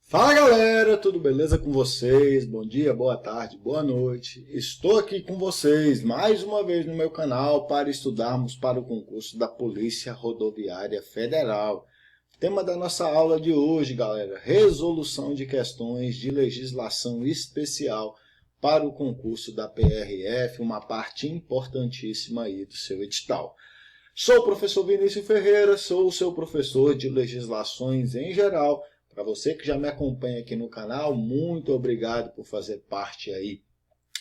Fala galera, tudo beleza com vocês? Bom dia, boa tarde, boa noite. Estou aqui com vocês mais uma vez no meu canal para estudarmos para o concurso da Polícia Rodoviária Federal. Tema da nossa aula de hoje, galera, resolução de questões de legislação especial para o concurso da PRF, uma parte importantíssima aí do seu edital. Sou o professor Vinícius Ferreira, sou o seu professor de legislações em geral. Para você que já me acompanha aqui no canal, muito obrigado por fazer parte aí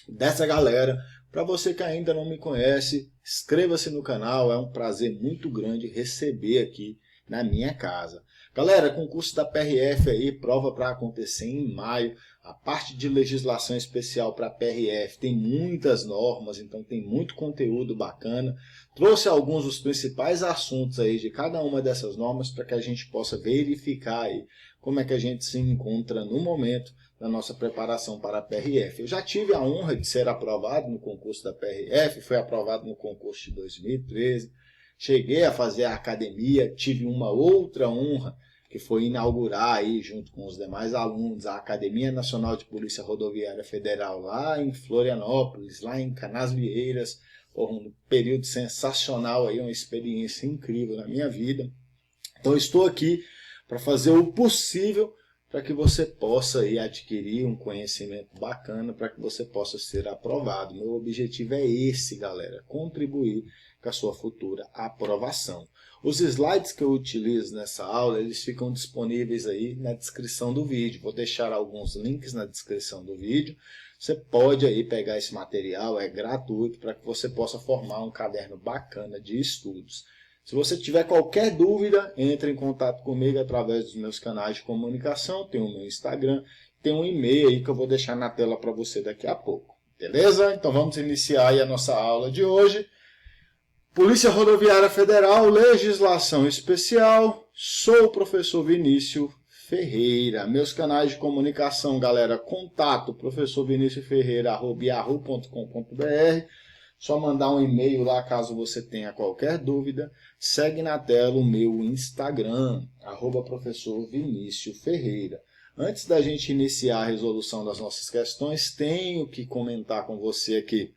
dessa galera. Para você que ainda não me conhece, inscreva-se no canal, é um prazer muito grande receber aqui na minha casa. Galera, concurso da PRF aí, prova para acontecer em maio. A parte de legislação especial para a PRF tem muitas normas, então tem muito conteúdo bacana. Trouxe alguns dos principais assuntos aí de cada uma dessas normas para que a gente possa verificar aí como é que a gente se encontra no momento da nossa preparação para a PRF. Eu já tive a honra de ser aprovado no concurso da PRF, fui aprovado no concurso de 2013. Cheguei a fazer a academia, tive uma outra honra, que foi inaugurar aí, junto com os demais alunos, a Academia Nacional de Polícia Rodoviária Federal, lá em Florianópolis, lá em Canasvieiras. Um período sensacional, aí, uma experiência incrível na minha vida. Então, estou aqui para fazer o possível para que você possa aí adquirir um conhecimento bacana, para que você possa ser aprovado. Meu objetivo é esse, galera, contribuir com a sua futura aprovação. Os slides que eu utilizo nessa aula, eles ficam disponíveis aí na descrição do vídeo. Vou deixar alguns links na descrição do vídeo. Você pode aí pegar esse material, é gratuito, para que você possa formar um caderno bacana de estudos. Se você tiver qualquer dúvida, entre em contato comigo através dos meus canais de comunicação. Tem o meu Instagram, tem um e-mail aí que eu vou deixar na tela para você daqui a pouco. Beleza? Então vamos iniciar aí a nossa aula de hoje. Polícia Rodoviária Federal, legislação especial. Sou o professor Vinícius Ferreira. Meus canais de comunicação, galera, contato professorviniciusferreira@yahoo.com.br. Só mandar um e-mail lá caso você tenha qualquer dúvida. Segue na tela o meu Instagram, @professorviniciusferreira. Antes da gente iniciar a resolução das nossas questões, tenho que comentar com você aqui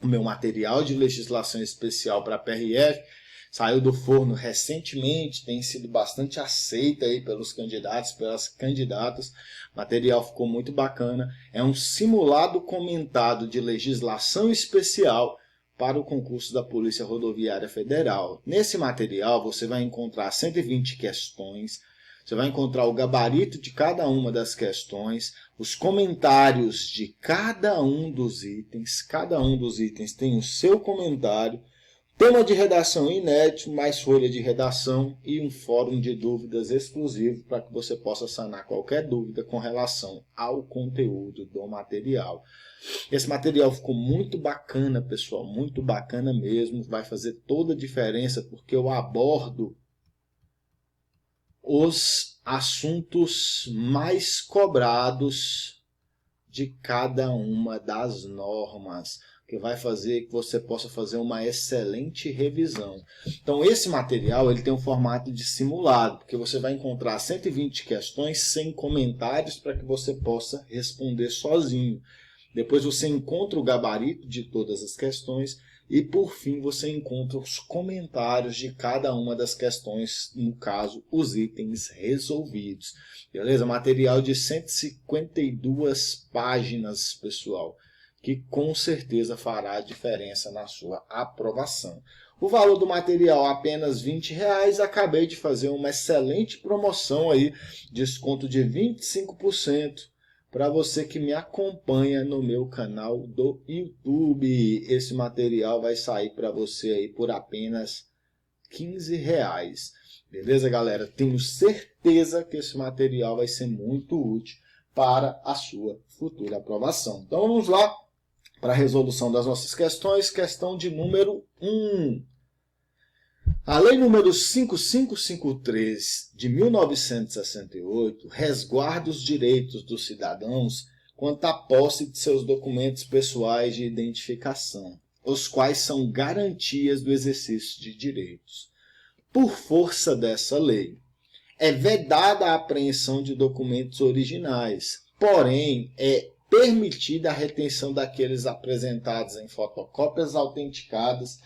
o meu material de legislação especial para a PRF. Saiu do forno recentemente, tem sido bastante aceita aí pelos candidatos, pelas candidatas. O material ficou muito bacana. É um simulado comentado de legislação especial para o concurso da Polícia Rodoviária Federal. Nesse material você vai encontrar 120 questões, você vai encontrar o gabarito de cada uma das questões, os comentários de cada um dos itens. Cada um dos itens tem o seu comentário. Tema de redação inédito, mais folha de redação e um fórum de dúvidas exclusivo para que você possa sanar qualquer dúvida com relação ao conteúdo do material. Esse material ficou muito bacana, pessoal, muito bacana mesmo. Vai fazer toda a diferença porque eu abordo os assuntos mais cobrados de cada uma das normas, que vai fazer que você possa fazer uma excelente revisão. Então esse material ele tem um formato de simulado, porque você vai encontrar 120 questões sem comentários para que você possa responder sozinho. Depois você encontra o gabarito de todas as questões e por fim você encontra os comentários de cada uma das questões, no caso os itens resolvidos. Beleza? Material de 152 páginas, pessoal, que com certeza fará a diferença na sua aprovação. O valor do material é apenas R$20. Acabei de fazer uma excelente promoção aí, desconto de 25% para você que me acompanha no meu canal do YouTube. Esse material vai sair para você aí por apenas R$15. Beleza, galera? Tenho certeza que esse material vai ser muito útil para a sua futura aprovação. Então vamos lá para a resolução das nossas questões. Questão de número 1. A Lei número 5553 de 1968 resguarda os direitos dos cidadãos quanto à posse de seus documentos pessoais de identificação, os quais são garantias do exercício de direitos. Por força dessa lei, é vedada a apreensão de documentos originais, porém é permitida a retenção daqueles apresentados em fotocópias autenticadas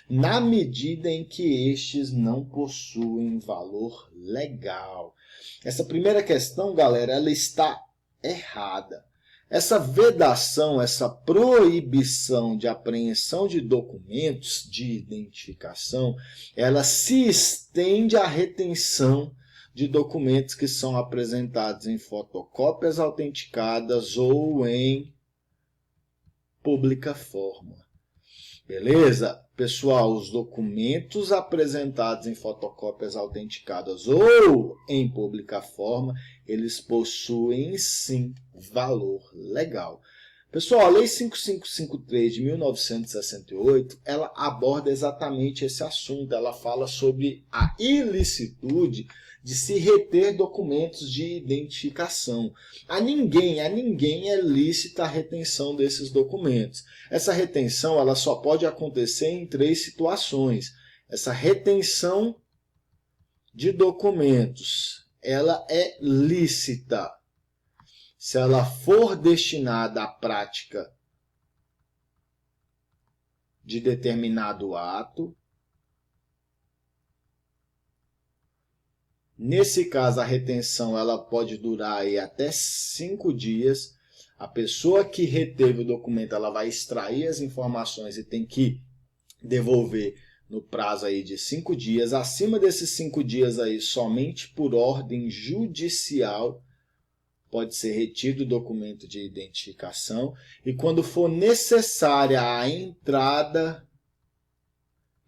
na medida em que estes não possuem valor legal. Essa primeira questão, galera, ela está errada. Essa vedação, essa proibição de apreensão de documentos de identificação, ela se estende à retenção de documentos que são apresentados em fotocópias autenticadas ou em pública forma. Beleza? Pessoal, os documentos apresentados em fotocópias autenticadas ou em pública forma, eles possuem sim valor legal. Pessoal, a Lei 5553 de 1968, ela aborda exatamente esse assunto. Ela fala sobre a ilicitude de se reter documentos de identificação. A ninguém é lícita a retenção desses documentos. Essa retenção ela só pode acontecer em 3 situações. Essa retenção de documentos, ela é lícita se ela for destinada à prática de determinado ato. Nesse caso, a retenção ela pode durar aí até 5 dias. A pessoa que reteve o documento ela vai extrair as informações e tem que devolver no prazo aí de 5 dias. Acima desses 5 dias, aí, somente por ordem judicial, pode ser retido o documento de identificação. E quando for necessária a entrada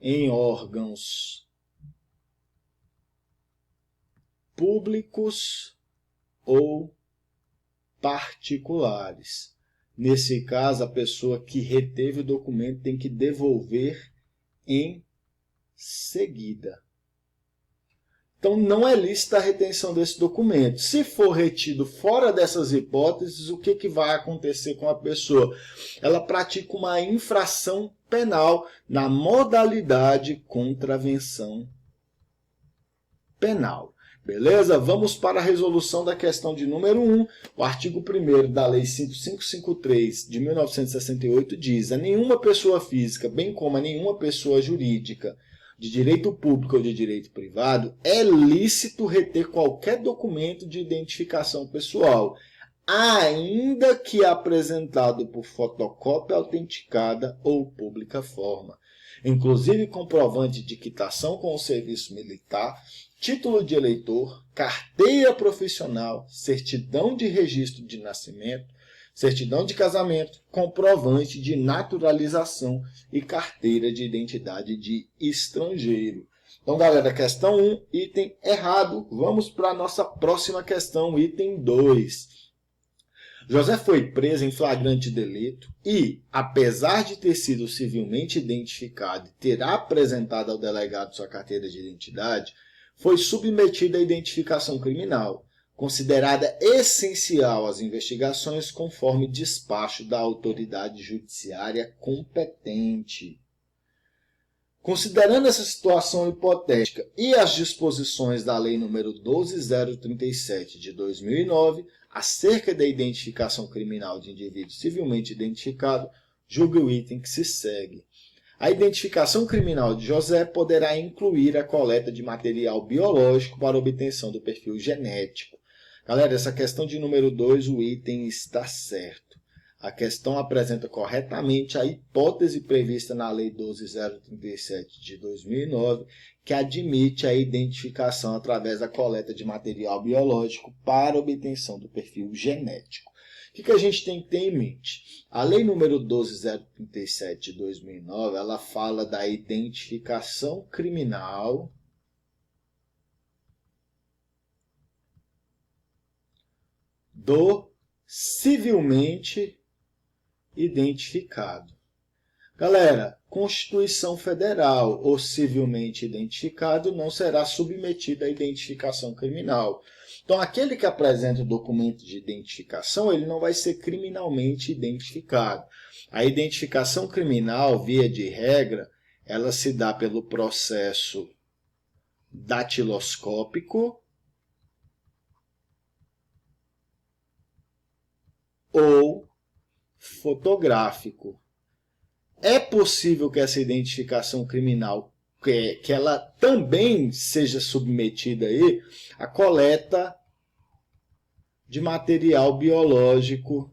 em órgãos públicos ou particulares. Nesse caso, a pessoa que reteve o documento tem que devolver em seguida. Então, não é lícita a retenção desse documento. Se for retido fora dessas hipóteses, o que vai acontecer com a pessoa? Ela pratica uma infração penal na modalidade contravenção penal. Beleza? Vamos para a resolução da questão de número 1. O artigo 1º da Lei 5553 de 1968 diz: a nenhuma pessoa física, bem como a nenhuma pessoa jurídica de direito público ou de direito privado, é lícito reter qualquer documento de identificação pessoal, ainda que apresentado por fotocópia autenticada ou pública forma, inclusive comprovante de quitação com o serviço militar, título de eleitor, carteira profissional, certidão de registro de nascimento, certidão de casamento, comprovante de naturalização e carteira de identidade de estrangeiro. Então, galera, questão 1, item errado. Vamos para a nossa próxima questão, item 2. José foi preso em flagrante delito e, apesar de ter sido civilmente identificado e ter apresentado ao delegado sua carteira de identidade, foi submetido à identificação criminal, considerada essencial às investigações conforme despacho da autoridade judiciária competente. Considerando essa situação hipotética e as disposições da Lei nº 12.037 de 2009, acerca da identificação criminal de indivíduo civilmente identificado, julgue o item que se segue. A identificação criminal de José poderá incluir a coleta de material biológico para obtenção do perfil genético. Galera, essa questão de número 2, o item está certo. A questão apresenta corretamente a hipótese prevista na Lei 12.037 de 2009, que admite a identificação através da coleta de material biológico para obtenção do perfil genético. O que a gente tem que ter em mente? A Lei número 12.037 de 2009, ela fala da identificação criminal do civilmente identificado. Galera, Constituição Federal, o civilmente identificado não será submetido à identificação criminal. Então, aquele que apresenta o documento de identificação, ele não vai ser criminalmente identificado. A identificação criminal, via de regra, ela se dá pelo processo datiloscópico ou fotográfico. É possível que essa identificação criminal que ela também seja submetida aí à coleta de material biológico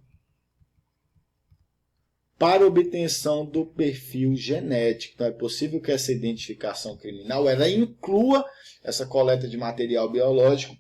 para obtenção do perfil genético. Então, é possível que essa identificação criminal ela inclua essa coleta de material biológico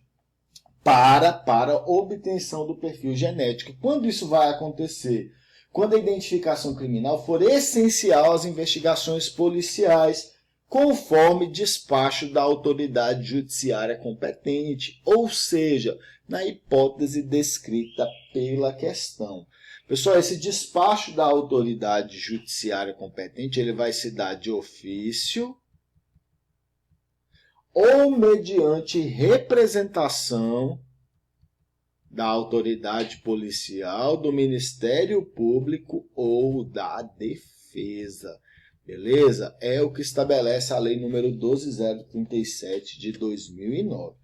para obtenção do perfil genético. Quando isso vai acontecer? Quando a identificação criminal for essencial às investigações policiais, conforme despacho da autoridade judiciária competente, ou seja, na hipótese descrita pela questão. Pessoal, esse despacho da autoridade judiciária competente, ele vai se dar de ofício ou mediante representação da autoridade policial, do Ministério Público ou da Defesa. Beleza? É o que estabelece a Lei número 12.037 de 2009.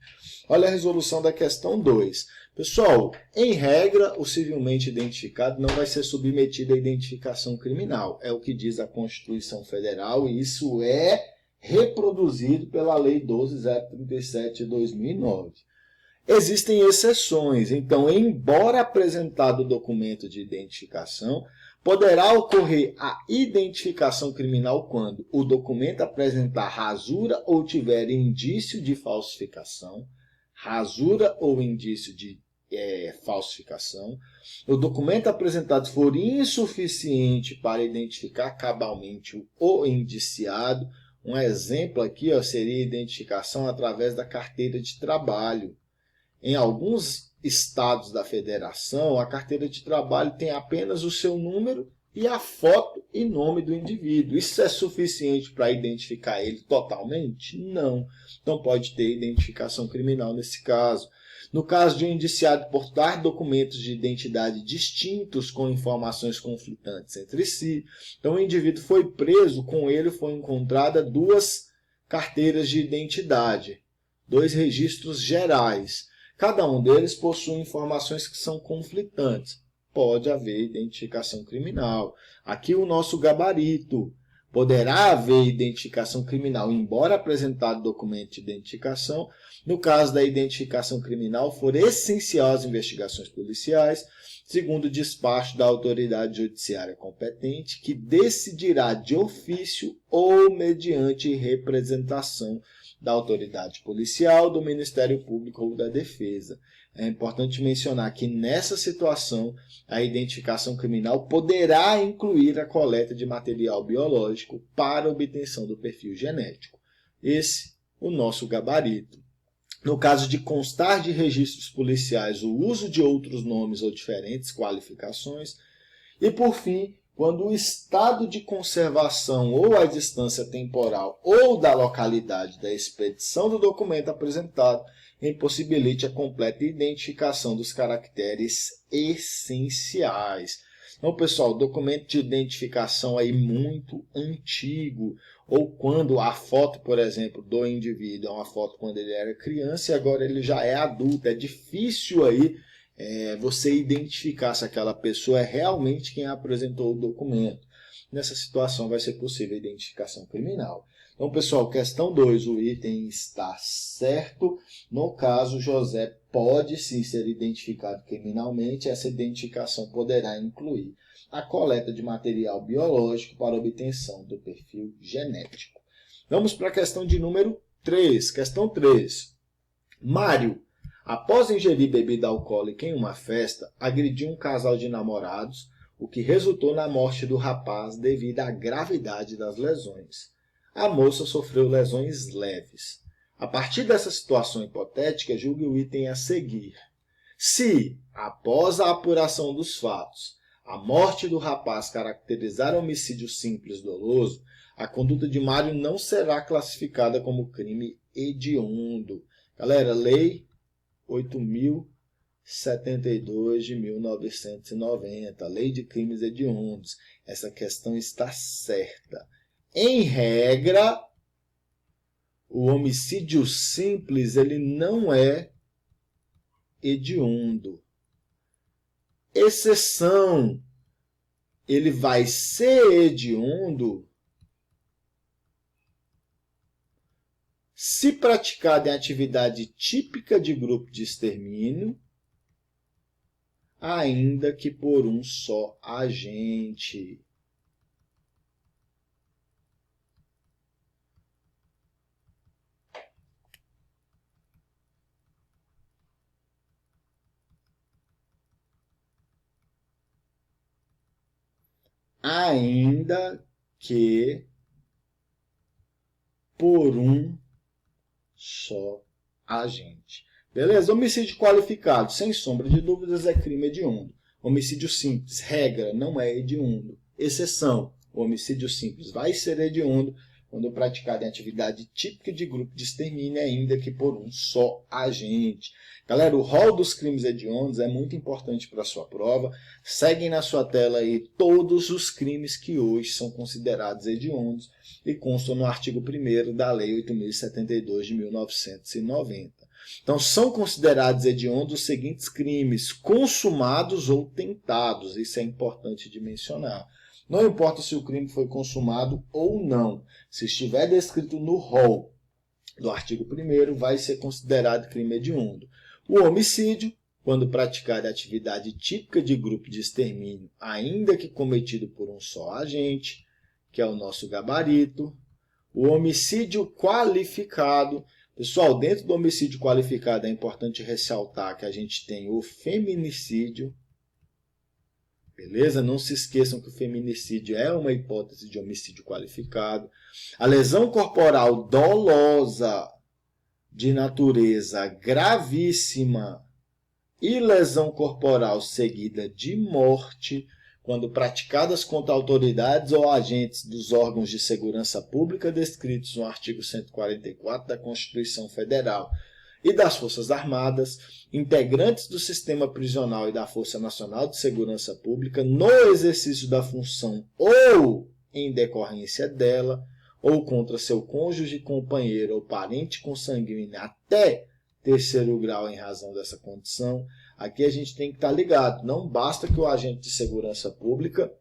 Olha a resolução da questão 2. Pessoal, em regra, o civilmente identificado não vai ser submetido à identificação criminal. É o que diz a Constituição Federal e isso é reproduzido pela Lei 12.037 de 2009. Existem exceções, então, embora apresentado o documento de identificação, poderá ocorrer a identificação criminal quando o documento apresentar rasura ou tiver indício de falsificação, rasura ou indício de falsificação, o documento apresentado for insuficiente para identificar cabalmente o indiciado. Um exemplo aqui seria a identificação através da carteira de trabalho. Em alguns estados da federação, a carteira de trabalho tem apenas o seu número e a foto e nome do indivíduo. Isso é suficiente para identificar ele totalmente? Não. Então pode ter identificação criminal nesse caso. No caso de um indiciado portar documentos de identidade distintos com informações conflitantes entre si, então o indivíduo foi preso, com ele foi encontrada 2 carteiras de identidade, 2 registros gerais. Cada um deles possui informações que são conflitantes. Pode haver identificação criminal. Aqui o nosso gabarito. Poderá haver identificação criminal, embora apresentado documento de identificação, no caso da identificação criminal for essencial às investigações policiais, segundo o despacho da autoridade judiciária competente, que decidirá de ofício ou mediante representação da autoridade policial, do Ministério Público ou da Defesa. É importante mencionar que nessa situação a identificação criminal poderá incluir a coleta de material biológico para obtenção do perfil genético. Esse é o nosso gabarito. No caso de constar de registros policiais o uso de outros nomes ou diferentes qualificações. E, por fim, quando o estado de conservação ou a distância temporal ou da localidade da expedição do documento apresentado impossibilite a completa identificação dos caracteres essenciais. Então, pessoal, documento de identificação aí muito antigo, ou quando a foto, por exemplo, do indivíduo é uma foto quando ele era criança e agora ele já é adulto, é difícil aí você identificar se aquela pessoa é realmente quem apresentou o documento. Nessa situação vai ser possível a identificação criminal. Então, pessoal, questão 2, o item está certo. No caso, José pode sim ser identificado criminalmente. Essa identificação poderá incluir a coleta de material biológico para obtenção do perfil genético. Vamos para a questão de número 3. Questão 3. Mário, após ingerir bebida alcoólica em uma festa, agrediu um casal de namorados, o que resultou na morte do rapaz devido à gravidade das lesões. A moça sofreu lesões leves. A partir dessa situação hipotética, julgue o item a seguir. Se, após a apuração dos fatos, a morte do rapaz caracterizar homicídio simples doloso, a conduta de Mário não será classificada como crime hediondo. Galera, Lei 8.072 de 1990, Lei de Crimes Hediondos. Essa questão está certa. Em regra, o homicídio simples ele não é hediondo. exceção, ele vai ser hediondo se praticado em atividade típica de grupo de extermínio, ainda que por um só agente. Ainda que por um só agente. Beleza? Homicídio qualificado, sem sombra de dúvidas, é crime hediondo. Homicídio simples, regra, não é hediondo. Exceção, o homicídio simples vai ser hediondo quando praticado em atividade típica de grupo de extermínio, ainda que por um só agente. Galera, o rol dos crimes hediondos é muito importante para a sua prova. Seguem na sua tela aí todos os crimes que hoje são considerados hediondos e constam no artigo 1º da Lei 8.072 de 1990. Então, são considerados hediondos os seguintes crimes: consumados ou tentados. Isso é importante de mencionar. Não importa se o crime foi consumado ou não. Se estiver descrito no rol do artigo 1º, vai ser considerado crime hediondo. O homicídio, quando praticado em atividade típica de grupo de extermínio, ainda que cometido por um só agente, que é o nosso gabarito. O homicídio qualificado. Pessoal, dentro do homicídio qualificado é importante ressaltar que a gente tem o feminicídio. Beleza? Não se esqueçam que o feminicídio é uma hipótese de homicídio qualificado. A lesão corporal dolosa de natureza gravíssima e lesão corporal seguida de morte, quando praticadas contra autoridades ou agentes dos órgãos de segurança pública descritos no artigo 144 da Constituição Federal e das Forças Armadas, integrantes do sistema prisional e da Força Nacional de Segurança Pública, no exercício da função ou em decorrência dela, ou contra seu cônjuge, companheiro ou parente consanguíneo até terceiro grau em razão dessa condição. Aqui a gente tem que estar ligado. Não basta que o agente de segurança pública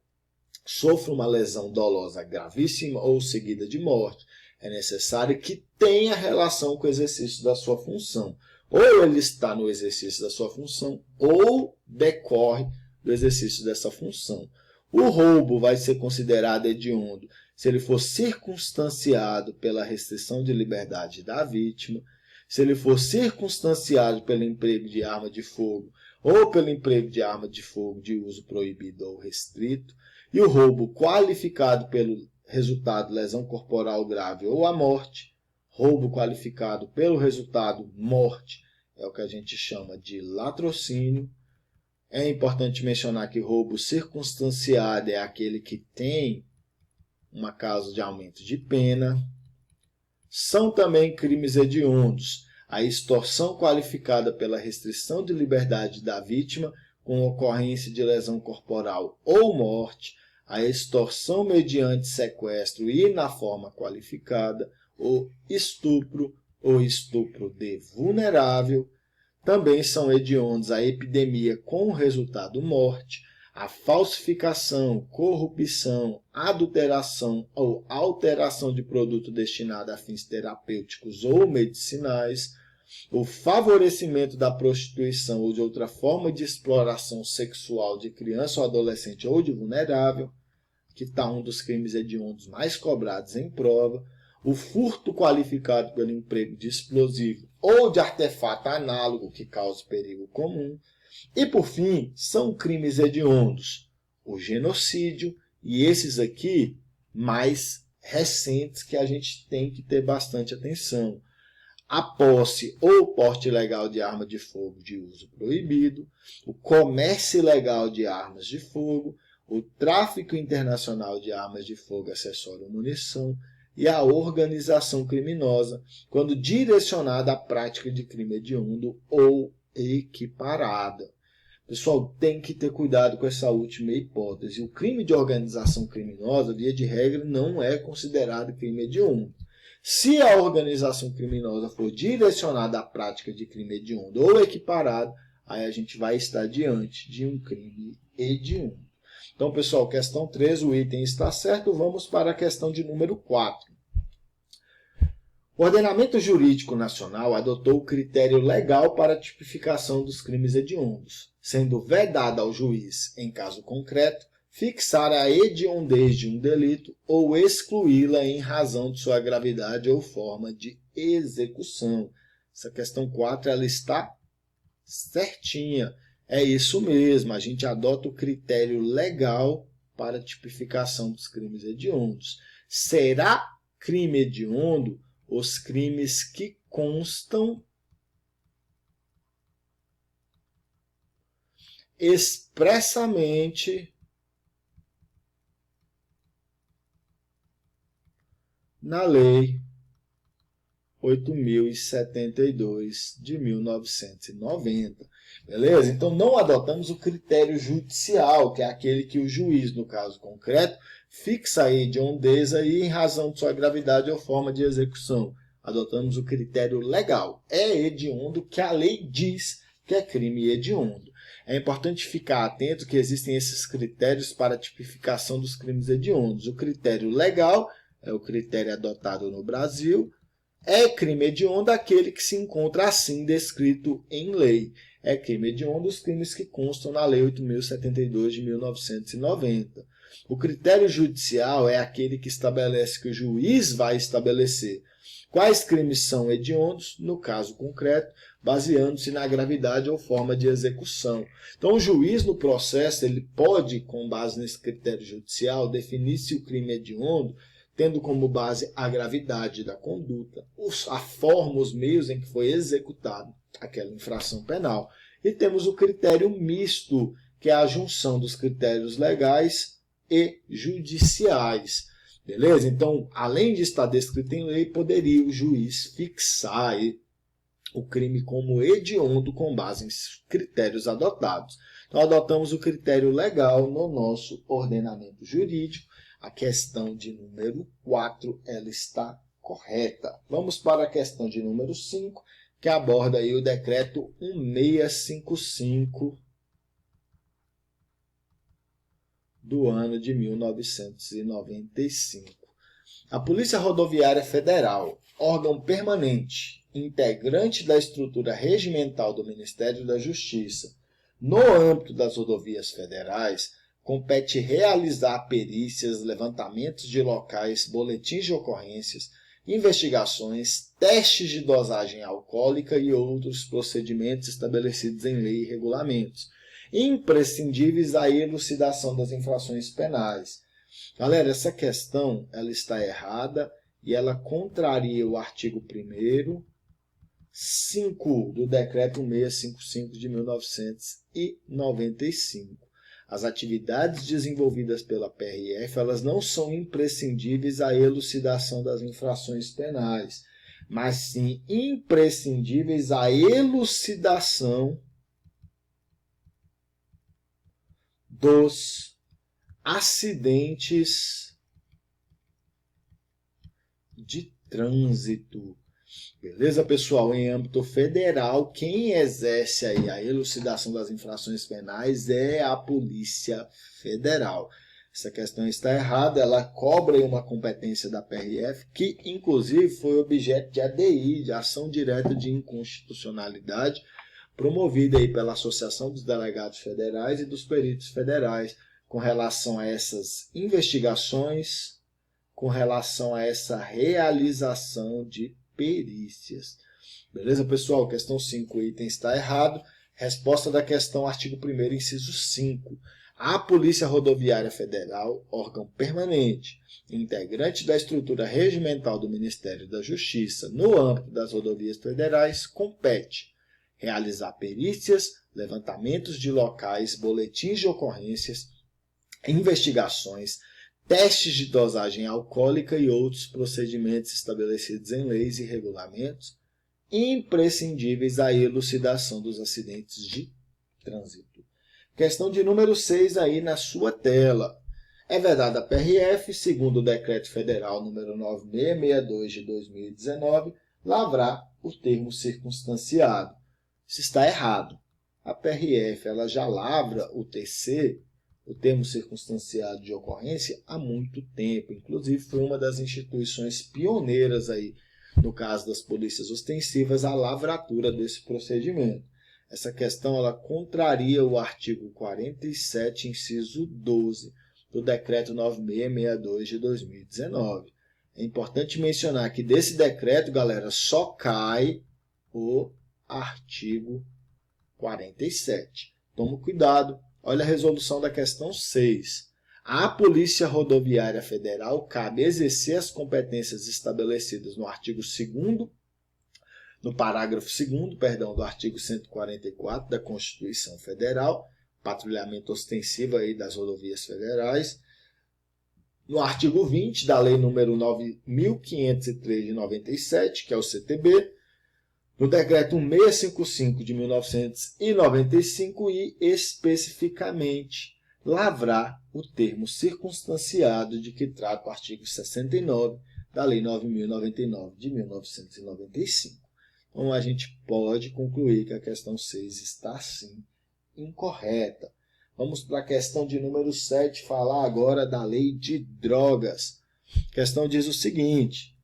sofra uma lesão dolosa gravíssima ou seguida de morte. É necessário que tenha relação com o exercício da sua função. Ou ele está no exercício da sua função, ou decorre do exercício dessa função. O roubo vai ser considerado hediondo se ele for circunstanciado pela restrição de liberdade da vítima, se ele for circunstanciado pelo emprego de arma de fogo ou pelo emprego de arma de fogo de uso proibido ou restrito, e o roubo qualificado pelo resultado lesão corporal grave ou a morte, roubo qualificado pelo resultado morte, é o que a gente chama de latrocínio. É importante mencionar que roubo circunstanciado é aquele que tem uma causa de aumento de pena. São também crimes hediondos a extorsão qualificada pela restrição de liberdade da vítima com ocorrência de lesão corporal ou morte, a extorsão mediante sequestro e na forma qualificada, o estupro ou estupro de vulnerável. Também são hediondos a epidemia com resultado morte, a falsificação, corrupção, adulteração ou alteração de produto destinado a fins terapêuticos ou medicinais, o favorecimento da prostituição ou de outra forma de exploração sexual de criança ou adolescente ou de vulnerável, que está um dos crimes hediondos mais cobrados em prova, o furto qualificado pelo emprego de explosivo ou de artefato análogo que cause perigo comum. E, por fim, são crimes hediondos o genocídio e esses aqui mais recentes que a gente tem que ter bastante atenção. A posse ou porte ilegal de arma de fogo de uso proibido, o comércio ilegal de armas de fogo, o tráfico internacional de armas de fogo, acessório ou munição, e a organização criminosa, quando direcionada à prática de crime hediondo ou equiparada. Pessoal, tem que ter cuidado com essa última hipótese. O crime de organização criminosa, via de regra, não é considerado crime hediondo. Se a organização criminosa for direcionada à prática de crime hediondo ou equiparado, aí a gente vai estar diante de um crime hediondo. Então, pessoal, questão 3, o item está certo. Vamos para a questão de número 4. O ordenamento jurídico nacional adotou o critério legal para a tipificação dos crimes hediondos, sendo vedado ao juiz, em caso concreto, fixar a hediondez de um delito ou excluí-la em razão de sua gravidade ou forma de execução. Essa questão 4 ela está certinha. É isso mesmo, a gente adota o critério legal para a tipificação dos crimes hediondos. Será crime hediondo os crimes que constam expressamente na Lei 8.072 de 1990. Beleza? Então, não adotamos o critério judicial, que é aquele que o juiz, no caso concreto, fixa a hediondez aí em razão de sua gravidade ou forma de execução. Adotamos o critério legal. É hediondo que a lei diz que é crime hediondo. É importante ficar atento que existem esses critérios para a tipificação dos crimes hediondos. O critério legal é o critério adotado no Brasil. É crime hediondo aquele que se encontra assim descrito em lei. É crime hediondo os crimes que constam na Lei 8.072 de 1990. O critério judicial é aquele que estabelece, que o juiz vai estabelecer quais crimes são hediondos, no caso concreto, baseando-se na gravidade ou forma de execução. Então, o juiz, no processo, ele pode, com base nesse critério judicial, definir se o crime é hediondo, tendo como base a gravidade da conduta, a forma, os meios em que foi executada aquela infração penal. E temos o critério misto, que é a junção dos critérios legais e judiciais. Beleza? Então, além de estar descrito em lei, poderia o juiz fixar o crime como hediondo com base em critérios adotados. Então, adotamos o critério legal no nosso ordenamento jurídico. A questão de número 4 ela está correta. Vamos para a questão de número 5, que aborda aí o decreto 1655 do ano de 1995. A Polícia Rodoviária Federal, órgão permanente, integrante da estrutura regimental do Ministério da Justiça, no âmbito das rodovias federais, compete realizar perícias, levantamentos de locais, boletins de ocorrências, investigações, testes de dosagem alcoólica e outros procedimentos estabelecidos em lei e regulamentos, imprescindíveis à elucidação das infrações penais. Galera, essa questão ela está errada e ela contraria o artigo 1º, 5 do Decreto 655 de 1995. As atividades desenvolvidas pela PRF elas não são imprescindíveis à elucidação das infrações penais, mas sim imprescindíveis à elucidação dos acidentes de trânsito. Beleza, pessoal? Em âmbito federal, quem exerce aí a elucidação das infrações penais é a Polícia Federal. Essa questão está errada, ela cobra uma competência da PRF, que inclusive foi objeto de ADI, de ação direta de inconstitucionalidade, promovida aí pela Associação dos Delegados Federais e dos Peritos Federais, com relação a essas investigações, com relação a essa realização de perícias. Beleza, pessoal? Questão 5, o item está errado. Resposta da questão, artigo 1º, inciso 5. A Polícia Rodoviária Federal, órgão permanente, integrante da estrutura regimental do Ministério da Justiça, no âmbito das rodovias federais, compete realizar perícias, levantamentos de locais, boletins de ocorrências, investigações, testes de dosagem alcoólica e outros procedimentos estabelecidos em leis e regulamentos, imprescindíveis à elucidação dos acidentes de trânsito. Questão de número 6 aí na sua tela. É vedada a PRF, segundo o Decreto Federal número 9662 de 2019, lavrar o termo circunstanciado. Isso está errado. a PRF ela já lavra o TC, o termo circunstanciado de ocorrência, há muito tempo. Inclusive, foi uma das instituições pioneiras aí, no caso das polícias ostensivas, a lavratura desse procedimento. Essa questão ela contraria o artigo 47, inciso 12, do Decreto 9662 de 2019. É importante mencionar que desse decreto, galera, só cai o artigo 47. Tome cuidado. Olha a resolução da questão 6. À Polícia Rodoviária Federal cabe exercer as competências estabelecidas no artigo 2º, no parágrafo 2º, do artigo 144 da Constituição Federal, patrulhamento ostensivo aí das rodovias federais, no artigo 20 da Lei nº 9.503 de 97, que é o CTB, no Decreto 655 de 1995 e, especificamente, lavrar o termo circunstanciado de que trata o artigo 69 da Lei 9.099 de 1995. Então, a gente pode concluir que a questão 6 está, sim, incorreta. Vamos para a questão de número 7, falar agora da Lei de Drogas. A questão diz o seguinte: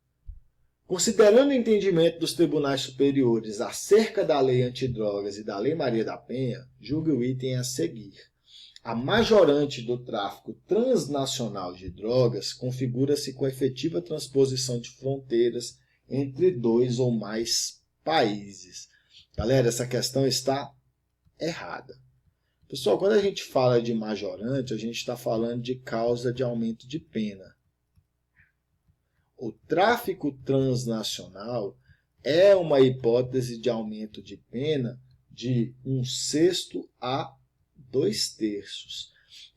considerando o entendimento dos tribunais superiores acerca da Lei Antidrogas e da Lei Maria da Penha, julgue o item a seguir. A majorante do tráfico transnacional de drogas configura-se com efetiva transposição de fronteiras entre 2 ou mais países. Galera, essa questão está errada. Pessoal, quando a gente fala de majorante, a gente está falando de causa de aumento de pena. O tráfico transnacional é uma hipótese de aumento de pena de 1/6 a 2/3.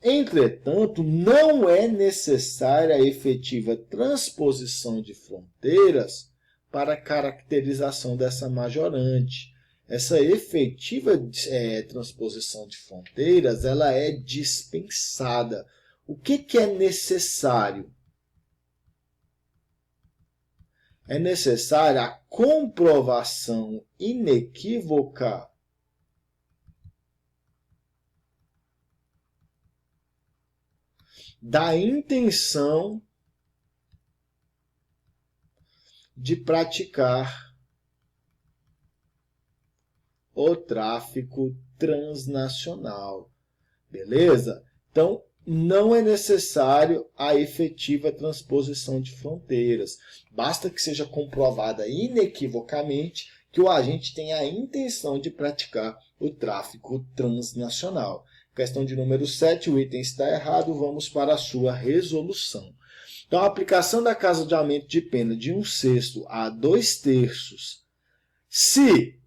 Entretanto, não é necessária a efetiva transposição de fronteiras para a caracterização dessa majorante. Essa efetiva transposição de fronteiras ela é dispensada. O que é necessário? É necessária a comprovação inequívoca da intenção de praticar o tráfico transnacional. Beleza? Então, não é necessário a efetiva transposição de fronteiras. Basta que seja comprovada inequivocamente que o agente tem a intenção de praticar o tráfico transnacional. Questão de número 7, o item está errado, vamos para a sua resolução. Então, a aplicação da causa de aumento de pena de 1/6 a 2/3, se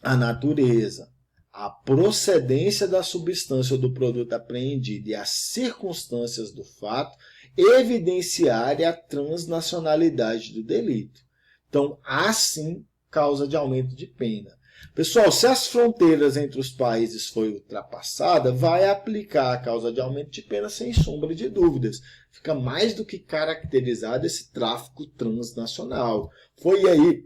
a natureza, a procedência da substância ou do produto apreendido e as circunstâncias do fato evidenciarem a transnacionalidade do delito. Então, há sim causa de aumento de pena. Pessoal, se as fronteiras entre os países foi ultrapassada, vai aplicar a causa de aumento de pena sem sombra de dúvidas. Fica mais do que caracterizado esse tráfico transnacional. Foi aí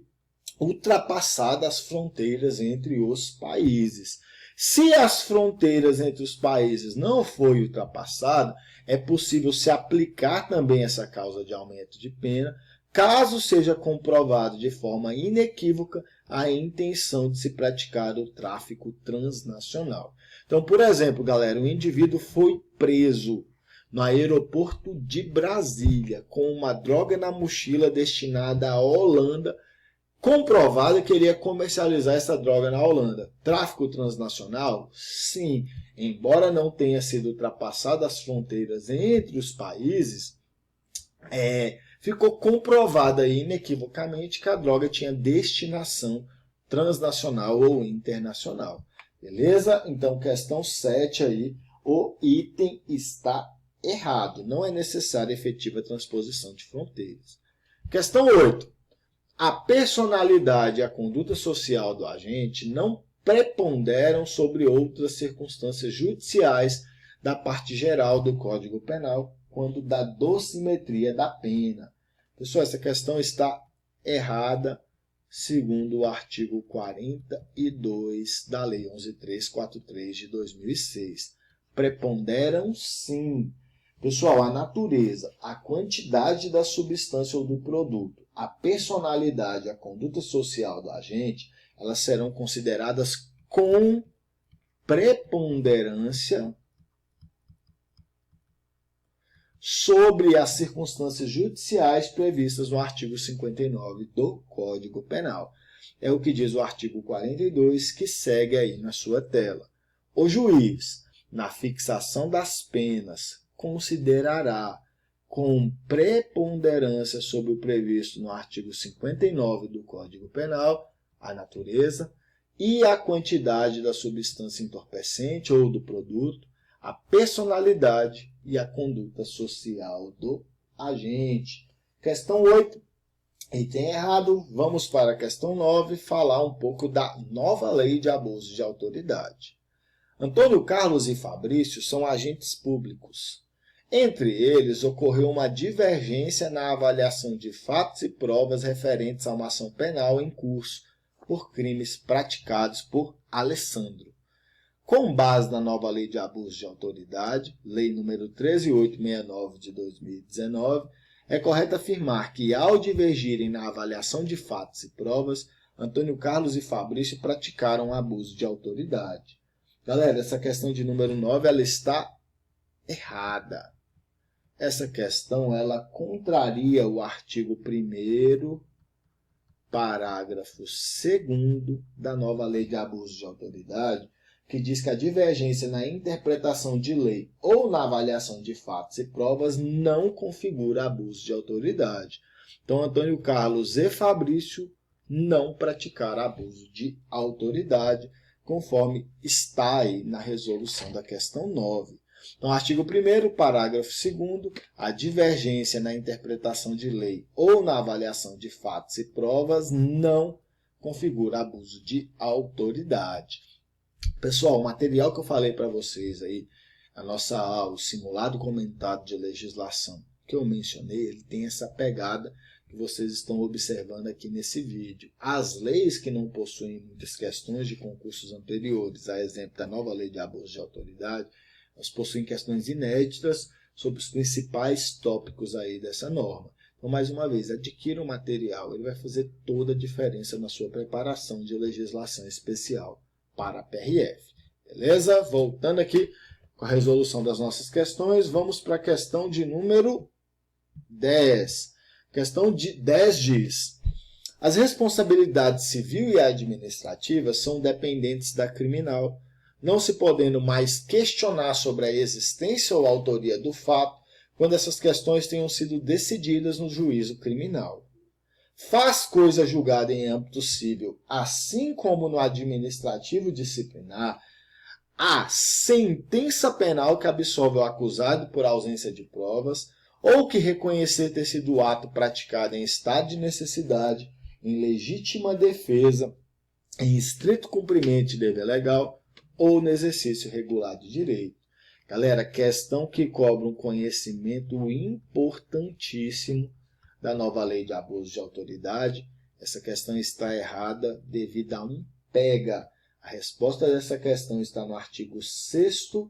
ultrapassadas as fronteiras entre os países. Se as fronteiras entre os países não foi ultrapassada, é possível se aplicar também essa causa de aumento de pena, caso seja comprovado de forma inequívoca a intenção de se praticar o tráfico transnacional. Então, por exemplo, galera, o indivíduo foi preso no aeroporto de Brasília com uma droga na mochila destinada à Holanda, comprovado que ele ia comercializar essa droga na Holanda. Tráfico transnacional? Sim. Embora não tenha sido ultrapassadas as fronteiras entre os países, ficou comprovado aí, inequivocamente que a droga tinha destinação transnacional ou internacional. Beleza? Então, questão 7 aí, o item está errado. Não é necessária efetiva transposição de fronteiras. Questão 8. A personalidade e a conduta social do agente não preponderam sobre outras circunstâncias judiciais da parte geral do Código Penal quando da dosimetria da pena. Pessoal, essa questão está errada segundo o artigo 42 da Lei 11.343 de 2006. Preponderam, sim. Pessoal, a natureza, a quantidade da substância ou do produto, a personalidade, a conduta social do agente, elas serão consideradas com preponderância sobre as circunstâncias judiciais previstas no artigo 59 do Código Penal. É o que diz o artigo 42, que segue aí na sua tela. O juiz, na fixação das penas, considerará com preponderância sobre o previsto no artigo 59 do Código Penal a natureza e a quantidade da substância entorpecente ou do produto, a personalidade e a conduta social do agente. Questão 8, item errado. Vamos para a questão 9, falar um pouco da nova lei de abuso de autoridade. Antônio Carlos e Fabrício são agentes públicos. Entre eles, ocorreu uma divergência na avaliação de fatos e provas referentes a uma ação penal em curso por crimes praticados por Alessandro. Com base na nova Lei de Abuso de Autoridade, Lei nº 13869 de 2019, é correto afirmar que, ao divergirem na avaliação de fatos e provas, Antônio Carlos e Fabrício praticaram abuso de autoridade. Galera, essa questão de número 9 ela está errada. Essa questão ela contraria o artigo 1º, parágrafo 2º da nova Lei de Abuso de Autoridade, que diz que a divergência na interpretação de lei ou na avaliação de fatos e provas não configura abuso de autoridade. Então, Antônio Carlos e Fabrício não praticaram abuso de autoridade, conforme está aí na resolução da questão 9. Então, artigo 1º, parágrafo 2º, a divergência na interpretação de lei ou na avaliação de fatos e provas não configura abuso de autoridade. Pessoal, o material que eu falei para vocês aí, a nossa aula, o simulado comentado de legislação que eu mencionei, ele tem essa pegada que vocês estão observando aqui nesse vídeo. As leis que não possuem muitas questões de concursos anteriores, a exemplo da nova Lei de Abuso de Autoridade, elas possuem questões inéditas sobre os principais tópicos aí dessa norma. Então, mais uma vez, adquira o material, ele vai fazer toda a diferença na sua preparação de legislação especial para a PRF. Beleza? Voltando aqui com a resolução das nossas questões, vamos para a questão de número 10. Questão de 10 diz: as responsabilidades civil e administrativa são dependentes da criminal, não se podendo mais questionar sobre a existência ou autoria do fato quando essas questões tenham sido decididas no juízo criminal. Faz coisa julgada em âmbito civil, assim como no administrativo disciplinar, a sentença penal que absolve o acusado por ausência de provas ou que reconhecer ter sido o ato praticado em estado de necessidade, em legítima defesa, em estrito cumprimento de dever legal ou no exercício regular de direito. Galera, questão que cobra um conhecimento importantíssimo da nova Lei de Abuso de Autoridade. Essa questão está errada devido a um pega. A resposta dessa questão está no artigo 6º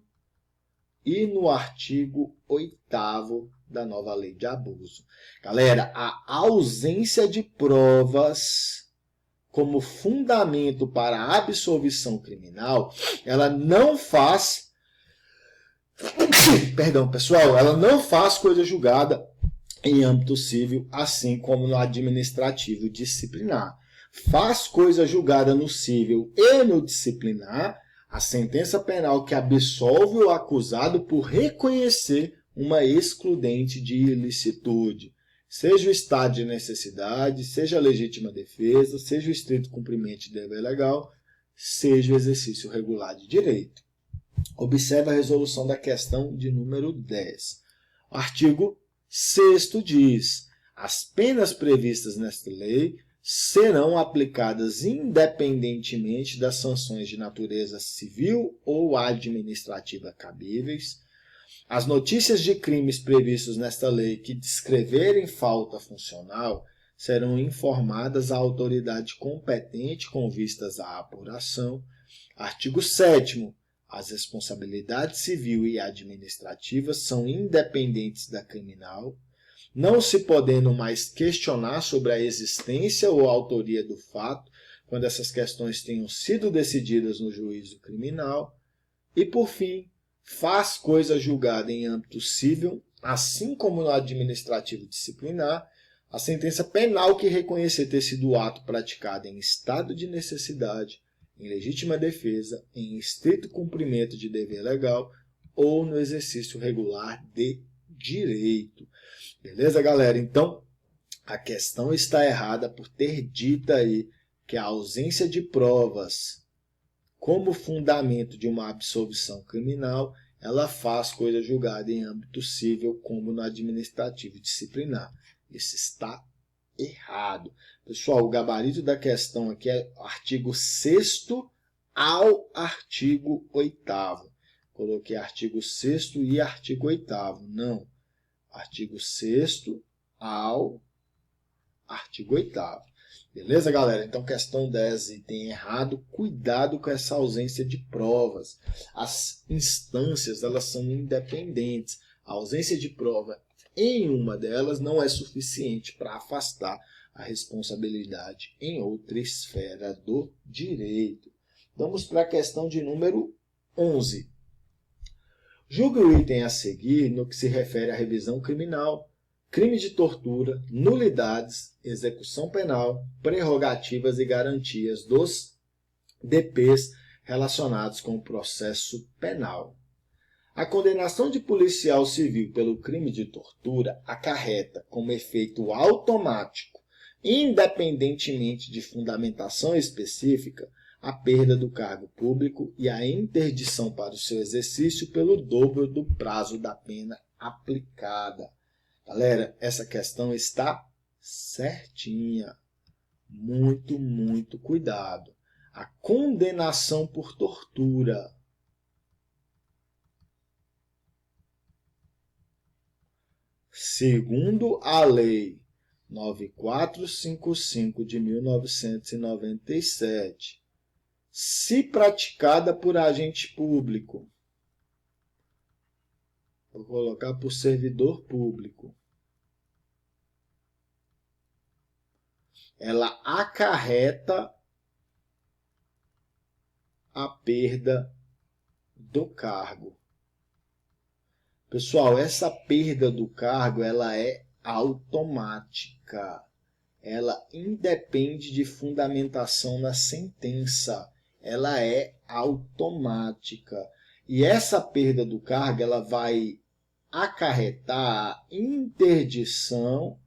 e no artigo 8º da nova Lei de Abuso. Galera, a ausência de provas como fundamento para a absolvição criminal, ela não faz... Perdão, pessoal, ela não faz coisa julgada em âmbito civil, assim como no administrativo disciplinar. Faz coisa julgada no civil e no disciplinar a sentença penal que absolve o acusado por reconhecer uma excludente de ilicitude, seja o estado de necessidade, seja a legítima defesa, seja o estrito cumprimento de dever legal, seja o exercício regular de direito. Observe a resolução da questão de número 10. O artigo 6º diz: as penas previstas nesta lei serão aplicadas independentemente das sanções de natureza civil ou administrativa cabíveis. As notícias de crimes previstos nesta lei que descreverem falta funcional serão informadas à autoridade competente com vistas à apuração. Artigo 7º. As responsabilidades civil e administrativas são independentes da criminal, não se podendo mais questionar sobre a existência ou a autoria do fato, quando essas questões tenham sido decididas no juízo criminal. E, por fim, faz coisa julgada em âmbito civil, assim como no administrativo disciplinar, a sentença penal que reconhecer ter sido o ato praticado em estado de necessidade, em legítima defesa, em estrito cumprimento de dever legal ou no exercício regular de direito. Beleza, galera? Então, a questão está errada por ter dito aí que a ausência de provas como fundamento de uma absolvição criminal, ela faz coisa julgada em âmbito civil como no administrativo disciplinar. Isso está errado. Pessoal, o gabarito da questão aqui é artigo 6º ao artigo 8º. Coloquei artigo 6º e artigo 8º. Não. Artigo 6º ao artigo 8º. Beleza, galera? Então, questão 10, item errado. Cuidado com essa ausência de provas. As instâncias, elas são independentes. A ausência de prova em uma delas não é suficiente para afastar a responsabilidade em outra esfera do direito. Vamos para a questão de número 11. Julgue o item a seguir no que se refere à revisão criminal, crime de tortura, nulidades, execução penal, prerrogativas e garantias dos DPs relacionados com o processo penal. A condenação de policial civil pelo crime de tortura acarreta, como efeito automático, independentemente de fundamentação específica, a perda do cargo público e a interdição para o seu exercício pelo dobro do prazo da pena aplicada. Galera, essa questão está certinha. Muito, muito cuidado. A condenação por tortura. Segundo a Lei 9455 de 1997, se praticada por agente público, vou colocar por servidor público, ela acarreta a perda do cargo. Pessoal, essa perda do cargo, ela é automática. Ela independe de fundamentação na sentença. Ela é automática. E essa perda do cargo, ela vai acarretar a interdição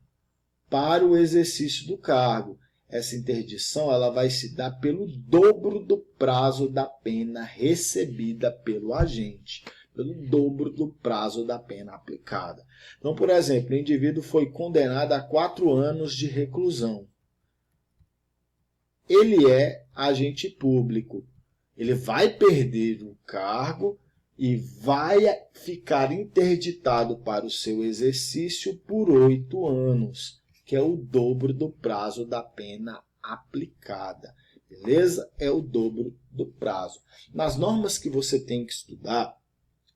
para o exercício do cargo. Essa interdição, ela vai se dar pelo dobro do prazo da pena recebida pelo agente, pelo dobro do prazo da pena aplicada. Então, por exemplo, o indivíduo foi condenado a 4 anos de reclusão. Ele é agente público. Ele vai perder o cargo e vai ficar interditado para o seu exercício por 8 anos, que é o dobro do prazo da pena aplicada. Beleza? É o dobro do prazo. Nas normas que você tem que estudar,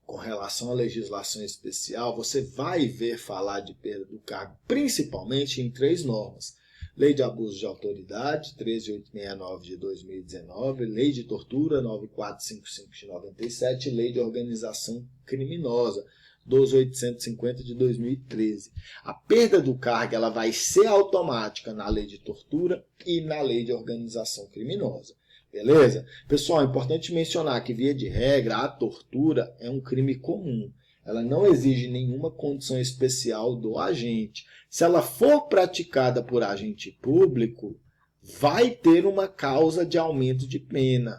com relação à legislação especial, você vai ver falar de perda do cargo, principalmente em 3 normas. Lei de abuso de autoridade, 13869 de 2019, Lei de tortura, 9455 de 97, Lei de organização criminosa, 12850 de 2013. A perda do cargo, ela vai ser automática na Lei de tortura e na Lei de organização criminosa. Beleza? Pessoal, é importante mencionar que, via de regra, a tortura é um crime comum. Ela não exige nenhuma condição especial do agente. Se ela for praticada por agente público, vai ter uma causa de aumento de pena.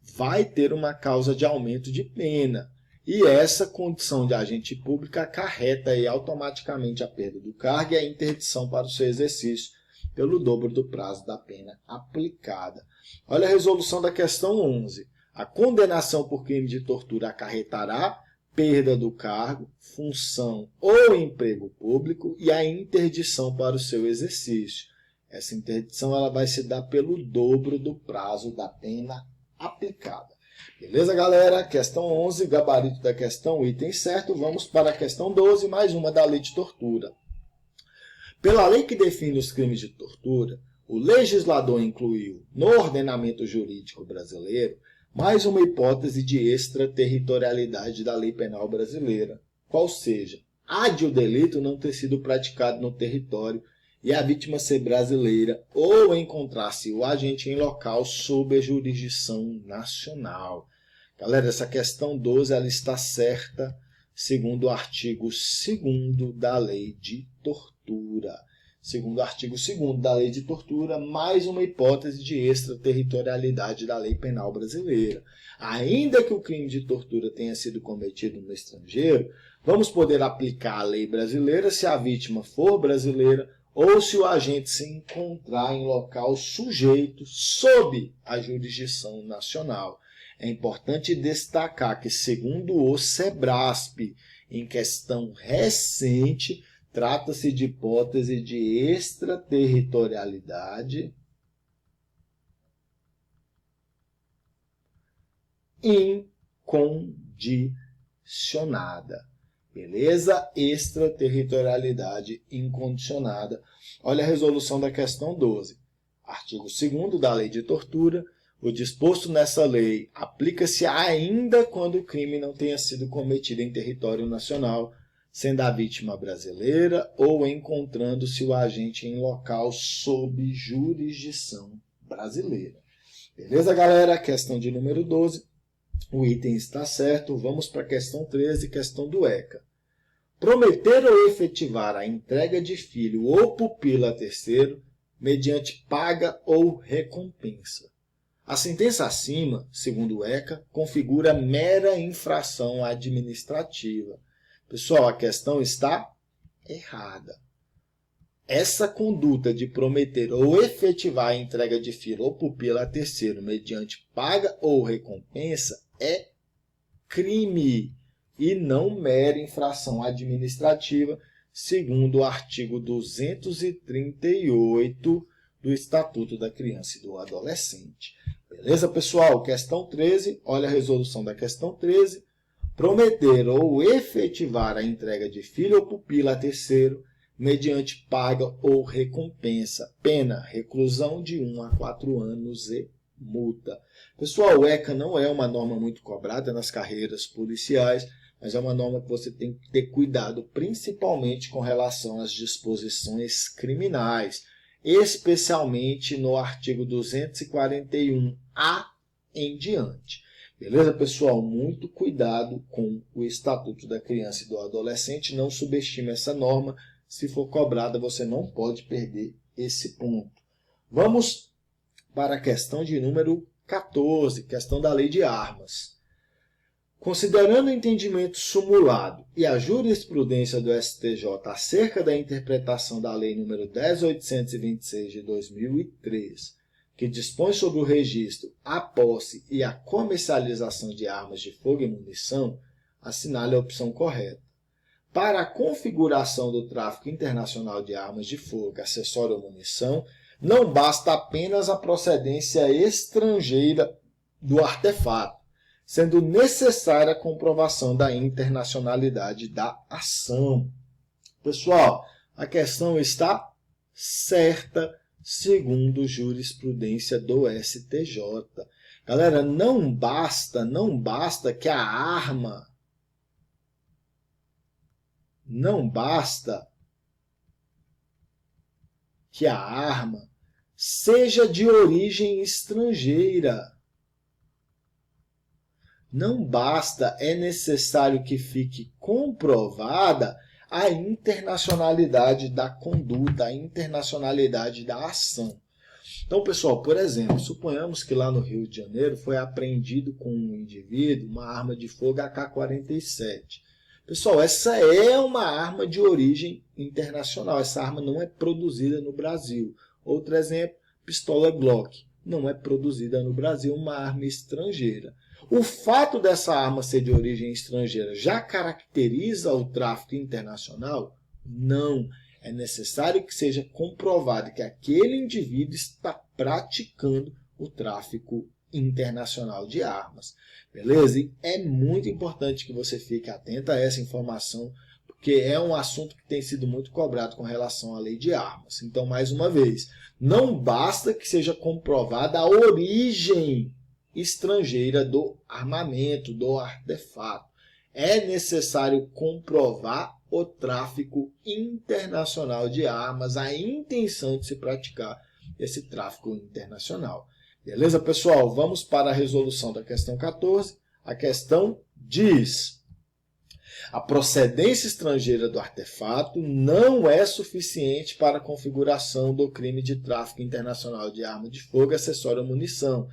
Vai ter uma causa de aumento de pena. E essa condição de agente público acarreta aí automaticamente a perda do cargo e a interdição para o seu exercício pelo dobro do prazo da pena aplicada. Olha a resolução da questão 11. A condenação por crime de tortura acarretará perda do cargo, função ou emprego público e a interdição para o seu exercício. Essa interdição ela vai se dar pelo dobro do prazo da pena aplicada. Beleza, galera? Questão 11, gabarito da questão, item certo. Vamos para a questão 12, mais uma da lei de tortura. Pela lei que define os crimes de tortura, o legislador incluiu no ordenamento jurídico brasileiro mais uma hipótese de extraterritorialidade da lei penal brasileira, qual seja, a de o delito não ter sido praticado no território e a vítima ser brasileira ou encontrar-se o agente em local sob a jurisdição nacional. Galera, essa questão 12 ela está certa segundo o artigo 2º da lei de tortura. Segundo o artigo 2º da lei de tortura, mais uma hipótese de extraterritorialidade da lei penal brasileira. Ainda que o crime de tortura tenha sido cometido no estrangeiro, vamos poder aplicar a lei brasileira se a vítima for brasileira ou se o agente se encontrar em local sujeito sob a jurisdição nacional. É importante destacar que, segundo o SEBRASP, em questão recente, trata-se de hipótese de extraterritorialidade incondicionada. Beleza? Extraterritorialidade incondicionada. Olha a resolução da questão 12. Artigo 2º da lei de tortura. O disposto nessa lei aplica-se ainda quando o crime não tenha sido cometido em território nacional, sendo a vítima brasileira ou encontrando-se o agente em local sob jurisdição brasileira. Beleza, galera? Questão de número 12. O item está certo. Vamos para a questão 13, questão do ECA. Prometer ou efetivar a entrega de filho ou pupila a terceiro, mediante paga ou recompensa. A sentença acima, segundo o ECA, configura mera infração administrativa. Pessoal, a questão está errada. Essa conduta de prometer ou efetivar a entrega de filho ou pupila a terceiro mediante paga ou recompensa é crime e não mera infração administrativa, segundo o artigo 238 do Estatuto da Criança e do Adolescente. Beleza, pessoal? Questão 13, olha a resolução da questão 13. Prometer ou efetivar a entrega de filho ou pupila a terceiro, mediante paga ou recompensa, pena, reclusão de 1 a 4 anos e multa. Pessoal, o ECA não é uma norma muito cobrada nas carreiras policiais, mas é uma norma que você tem que ter cuidado, principalmente com relação às disposições criminais, especialmente no artigo 241A em diante. Beleza, pessoal? Muito cuidado com o Estatuto da Criança e do Adolescente. Não subestime essa norma. Se for cobrada, você não pode perder esse ponto. Vamos para a questão de número 14, questão da lei de armas. Considerando o entendimento sumulado e a jurisprudência do STJ acerca da interpretação da Lei nº 10.826 de 2003, que dispõe sobre o registro, a posse e a comercialização de armas de fogo e munição, assinale a opção correta. Para a configuração do tráfico internacional de armas de fogo, acessório ou munição, não basta apenas a procedência estrangeira do artefato, sendo necessária a comprovação da internacionalidade da ação. Pessoal, a questão está certa segundo jurisprudência do STJ. Galera, não basta que a arma, seja de origem estrangeira. Não basta, é necessário que fique comprovada a internacionalidade da conduta, a internacionalidade da ação. Então, pessoal, por exemplo, suponhamos que lá no Rio de Janeiro foi apreendido com um indivíduo uma arma de fogo AK-47. Pessoal, essa é uma arma de origem internacional. Essa arma não é produzida no Brasil. Outro exemplo, pistola Glock. Não é produzida no Brasil, uma arma estrangeira. O fato dessa arma ser de origem estrangeira já caracteriza o tráfico internacional? Não. É necessário que seja comprovado que aquele indivíduo está praticando o tráfico internacional de armas. Beleza? E é muito importante que você fique atento a essa informação, porque é um assunto que tem sido muito cobrado com relação à lei de armas. Então, mais uma vez, não basta que seja comprovada a origem estrangeira do armamento, do artefato. É necessário comprovar o tráfico internacional de armas, a intenção de se praticar esse tráfico internacional. Beleza, pessoal? Vamos para a resolução da questão 14. A questão diz: a procedência estrangeira do artefato não é suficiente para a configuração do crime de tráfico internacional de arma de fogo, acessório à munição,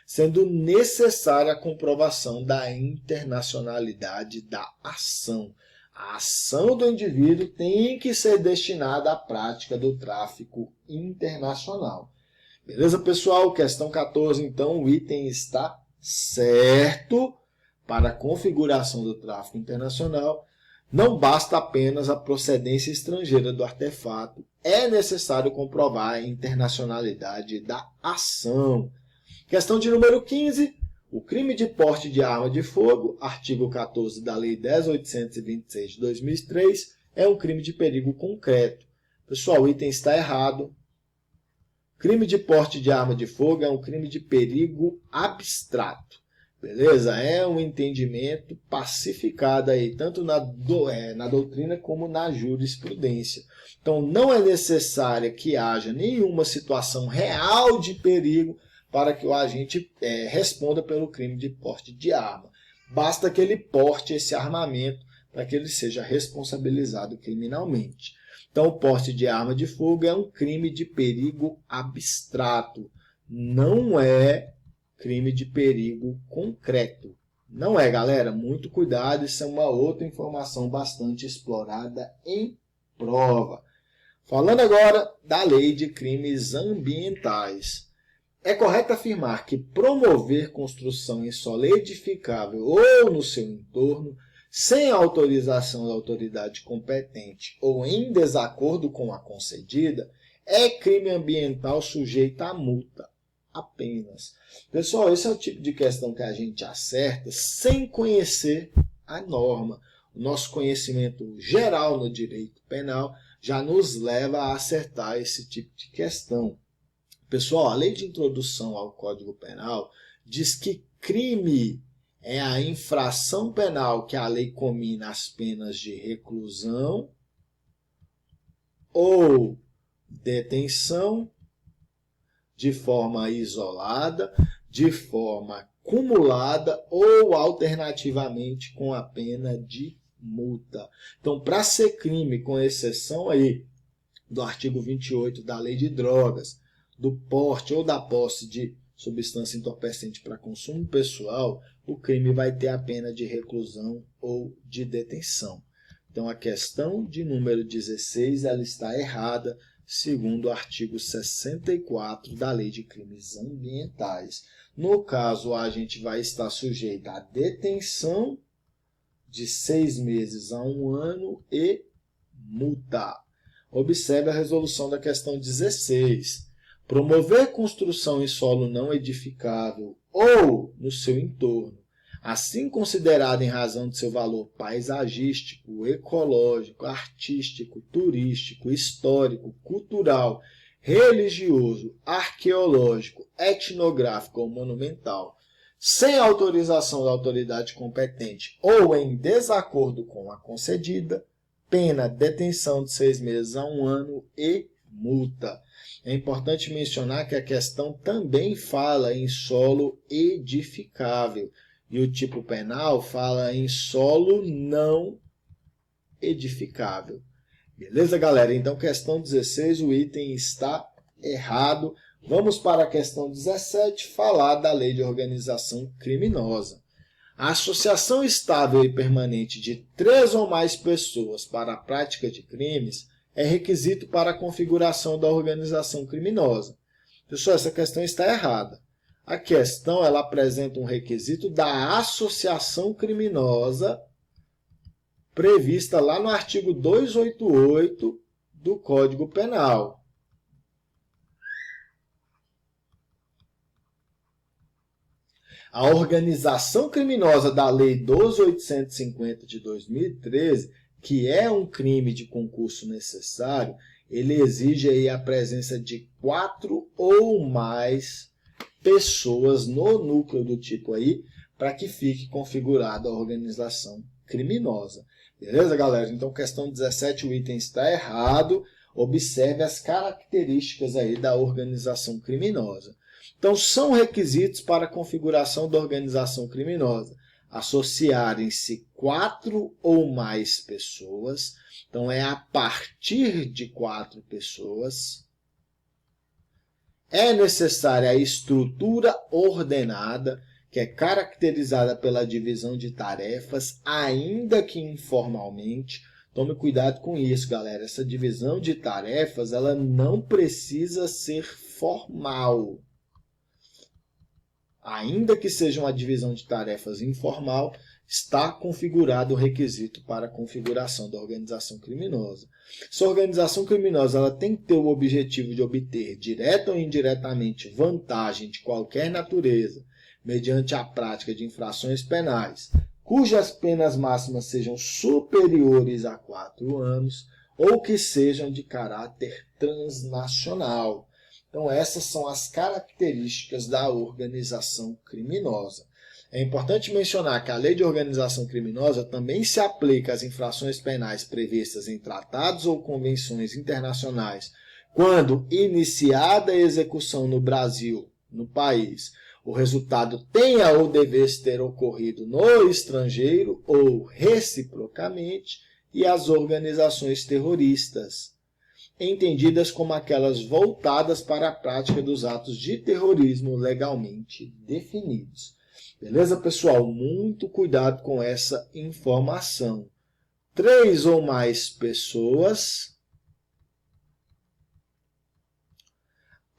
sendo necessária a comprovação da internacionalidade da ação. A ação do indivíduo tem que ser destinada à prática do tráfico internacional. Beleza, pessoal? Questão 14, então, o item está certo. Para a configuração do tráfico internacional, não basta apenas a procedência estrangeira do artefato, é necessário comprovar a internacionalidade da ação. Questão de número 15. O crime de porte de arma de fogo, artigo 14 da Lei 10.826 de 2003, é um crime de perigo concreto. Pessoal, o item está errado. Crime de porte de arma de fogo é um crime de perigo abstrato. Beleza? É um entendimento pacificado aí, tanto na doutrina como na jurisprudência. Então, não é necessário que haja nenhuma situação real de perigo para que o agente responda pelo crime de porte de arma. Basta que ele porte esse armamento para que ele seja responsabilizado criminalmente. Então, o porte de arma de fogo é um crime de perigo abstrato. Não é crime de perigo concreto. Não é, galera? Muito cuidado, isso é uma outra informação bastante explorada em prova. Falando agora da lei de crimes ambientais. É correto afirmar que promover construção em solo edificável ou no seu entorno, sem autorização da autoridade competente ou em desacordo com a concedida, é crime ambiental sujeito a multa apenas. Pessoal, esse é o tipo de questão que a gente acerta sem conhecer a norma. O nosso conhecimento geral no direito penal já nos leva a acertar esse tipo de questão. Pessoal, a lei de introdução ao Código Penal diz que crime é a infração penal que a lei comina as penas de reclusão ou detenção de forma isolada, de forma cumulada ou alternativamente com a pena de multa. Então, para ser crime, com exceção aí do artigo 28 da Lei de Drogas, do porte ou da posse de substância entorpecente para consumo pessoal, o crime vai ter a pena de reclusão ou de detenção. Então, a questão de número 16 ela está errada, segundo o artigo 64 da Lei de Crimes Ambientais. No caso, a gente vai estar sujeito à detenção de 6 meses a 1 ano e multa. Observe a resolução da questão 16. Promover construção em solo não edificável ou no seu entorno, assim considerado em razão de seu valor paisagístico, ecológico, artístico, turístico, histórico, cultural, religioso, arqueológico, etnográfico ou monumental, sem autorização da autoridade competente ou em desacordo com a concedida, pena detenção de 6 meses a 1 ano e multa. É importante mencionar que a questão também fala em solo edificável e o tipo penal fala em solo não edificável. Beleza, galera? Então, questão 16, o item está errado. Vamos para a questão 17, falar da lei de organização criminosa. A associação estável e permanente de 3 ou mais pessoas para a prática de crimes é requisito para a configuração da organização criminosa. Pessoal, essa questão está errada. A questão ela apresenta um requisito da associação criminosa prevista lá no artigo 288 do Código Penal. A organização criminosa da Lei 12.850 de 2013, que é um crime de concurso necessário, ele exige aí a presença de 4 ou mais pessoas no núcleo do tipo aí, para que fique configurada a organização criminosa. Beleza, galera? Então, questão 17, o item está errado. Observe as características aí da organização criminosa. Então, são requisitos para a configuração da organização criminosa: associarem-se 4 ou mais pessoas. Então, é a partir de 4 pessoas. É necessária a estrutura ordenada, que é caracterizada pela divisão de tarefas, ainda que informalmente. Tome cuidado com isso, galera. Essa divisão de tarefas ela não precisa ser formal. Ainda que seja uma divisão de tarefas informal, está configurado o requisito para a configuração da organização criminosa. Essa organização criminosa ela tem que ter o objetivo de obter, direta ou indiretamente, vantagem de qualquer natureza, mediante a prática de infrações penais, cujas penas máximas sejam superiores a 4 anos ou que sejam de caráter transnacional. Então, essas são as características da organização criminosa. É importante mencionar que a Lei de Organização Criminosa também se aplica às infrações penais previstas em tratados ou convenções internacionais, quando iniciada a execução no Brasil, no país, o resultado tenha ou devesse ter ocorrido no estrangeiro ou reciprocamente, e as organizações terroristas, entendidas como aquelas voltadas para a prática dos atos de terrorismo legalmente definidos. Beleza, pessoal? Muito cuidado com essa informação. 3 ou mais pessoas,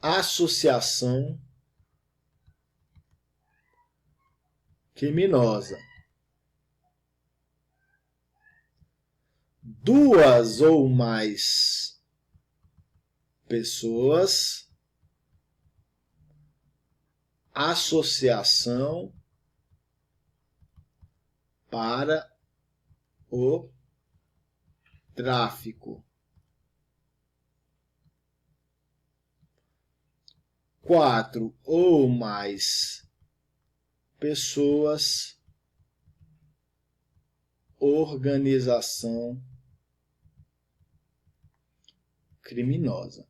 associação criminosa. 2 ou mais pessoas, associação para o tráfico. 4 ou mais pessoas, organização criminosa.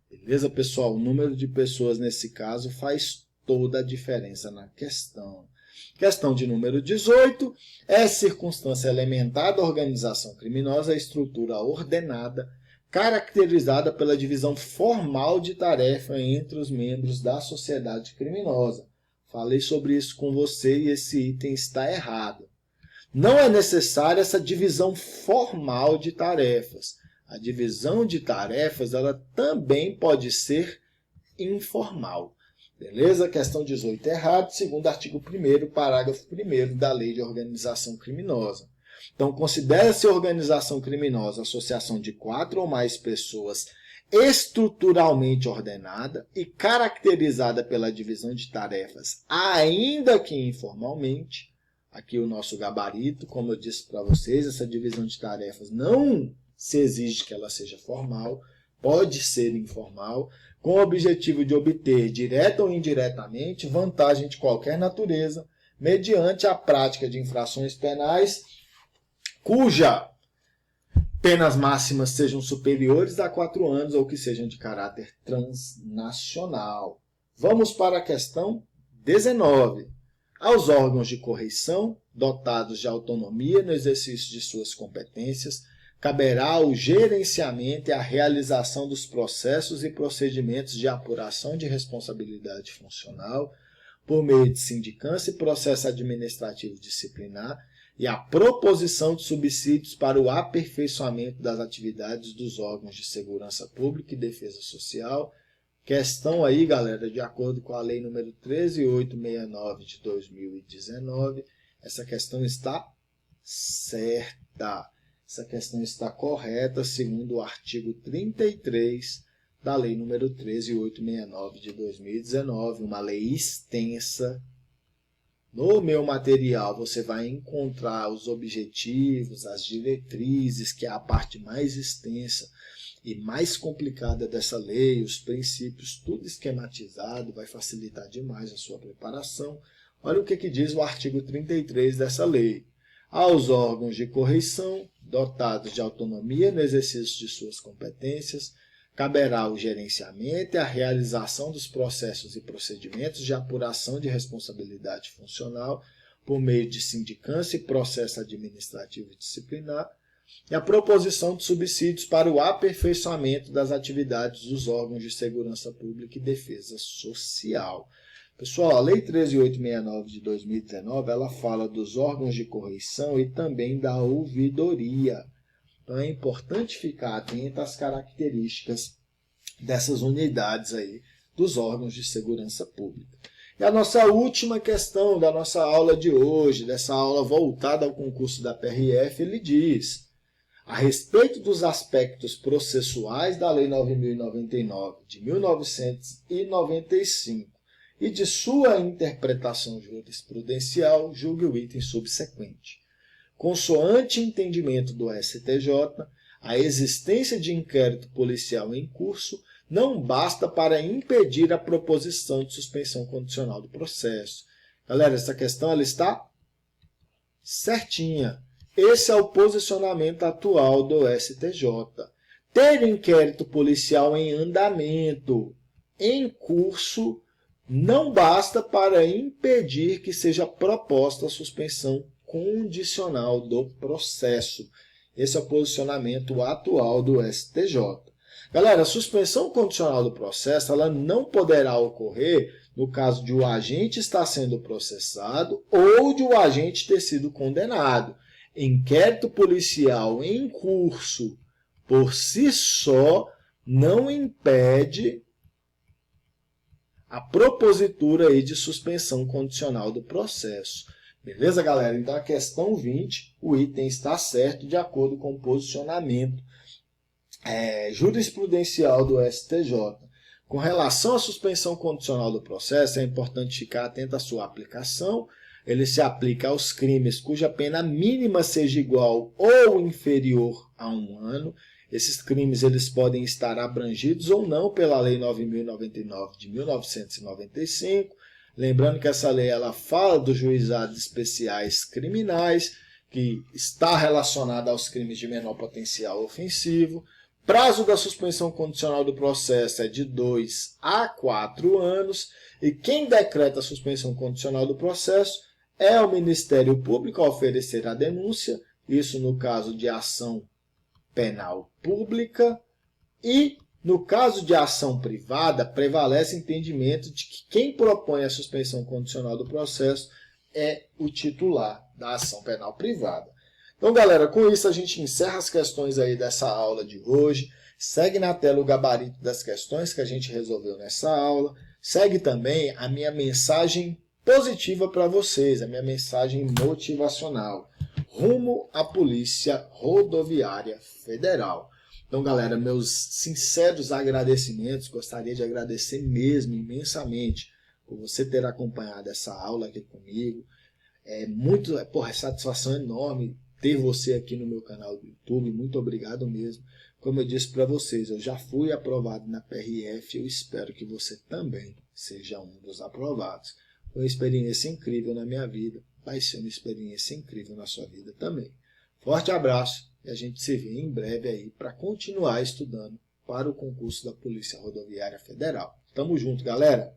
Beleza, pessoal? O número de pessoas nesse caso faz toda a diferença na questão. Questão de número 18. É circunstância elementar da organização criminosa a estrutura ordenada, caracterizada pela divisão formal de tarefa entre os membros da sociedade criminosa. Falei sobre isso com você e esse item está errado. Não é necessária essa divisão formal de tarefas. A divisão de tarefas ela também pode ser informal. Beleza? Questão 18 errado, segundo artigo 1º, parágrafo 1º da Lei de Organização Criminosa. Então, considera-se organização criminosa associação de 4 ou mais pessoas estruturalmente ordenada e caracterizada pela divisão de tarefas, ainda que informalmente. Aqui o nosso gabarito, como eu disse para vocês, essa divisão de tarefas não se exige que ela seja formal, pode ser informal, com o objetivo de obter, direta ou indiretamente, vantagem de qualquer natureza, mediante a prática de infrações penais, cuja penas máximas sejam superiores a 4 anos ou que sejam de caráter transnacional. Vamos para a questão 19. Aos órgãos de correição, dotados de autonomia no exercício de suas competências, caberá o gerenciamento e a realização dos processos e procedimentos de apuração de responsabilidade funcional por meio de sindicância e processo administrativo disciplinar e a proposição de subsídios para o aperfeiçoamento das atividades dos órgãos de segurança pública e defesa social, questão aí, galera, de acordo com a lei número 13869 de 2019, essa questão está certa. Essa questão está correta, segundo o artigo 33 da lei número 13869 de 2019, uma lei extensa. No meu material você vai encontrar os objetivos, as diretrizes, que é a parte mais extensa e mais complicada dessa lei, os princípios, tudo esquematizado, vai facilitar demais a sua preparação. Olha o que diz o artigo 33 dessa lei. Aos órgãos de correição, dotados de autonomia no exercício de suas competências, caberá o gerenciamento e a realização dos processos e procedimentos de apuração de responsabilidade funcional por meio de sindicância e processo administrativo disciplinar e a proposição de subsídios para o aperfeiçoamento das atividades dos órgãos de segurança pública e defesa social. Pessoal, a Lei 13869 de 2019, ela fala dos órgãos de correição e também da ouvidoria. Então é importante ficar atento às características dessas unidades aí dos órgãos de segurança pública. E a nossa última questão da nossa aula de hoje, dessa aula voltada ao concurso da PRF, ele diz: a respeito dos aspectos processuais da Lei 9.099 de 1995 e de sua interpretação jurisprudencial, julgue o item subsequente. Consoante entendimento do STJ, a existência de inquérito policial em curso não basta para impedir a proposição de suspensão condicional do processo. Galera, essa questão ela está certinha. Esse é o posicionamento atual do STJ. Ter inquérito policial em andamento, em curso, não basta para impedir que seja proposta a suspensão condicional do processo. Esse é o posicionamento atual do STJ. Galera, a suspensão condicional do processo ela não poderá ocorrer no caso de o agente estar sendo processado ou de o agente ter sido condenado. Inquérito policial em curso, por si só, não impede a propositura aí de suspensão condicional do processo. Beleza, galera? Então, a questão 20, o item está certo de acordo com o posicionamento jurisprudencial do STJ. Com relação à suspensão condicional do processo, é importante ficar atento à sua aplicação. Ele se aplica aos crimes cuja pena mínima seja igual ou inferior a 1 ano. Esses crimes eles podem estar abrangidos ou não pela Lei 9.099 de 1995. Lembrando que essa lei ela fala dos juizados especiais criminais, que está relacionada aos crimes de menor potencial ofensivo. Prazo da suspensão condicional do processo é de 2 a 4 anos. E quem decreta a suspensão condicional do processo é o Ministério Público a oferecer a denúncia, isso no caso de ação penal pública, e no caso de ação privada, prevalece o entendimento de que quem propõe a suspensão condicional do processo é o titular da ação penal privada. Então, galera, com isso a gente encerra as questões aí dessa aula de hoje. Segue na tela o gabarito das questões que a gente resolveu nessa aula. Segue também a minha mensagem positiva para vocês, a minha mensagem motivacional, rumo à Polícia Rodoviária Federal. Então, galera, meus sinceros agradecimentos, gostaria de agradecer mesmo imensamente por você ter acompanhado essa aula aqui comigo. É satisfação enorme ter você aqui no meu canal do YouTube, muito obrigado mesmo. Como eu disse para vocês, eu já fui aprovado na PRF, eu espero que você também seja um dos aprovados. Foi uma experiência incrível na minha vida, vai ser uma experiência incrível na sua vida também. Forte abraço e a gente se vê em breve aí para continuar estudando para o concurso da Polícia Rodoviária Federal. Tamo junto, galera!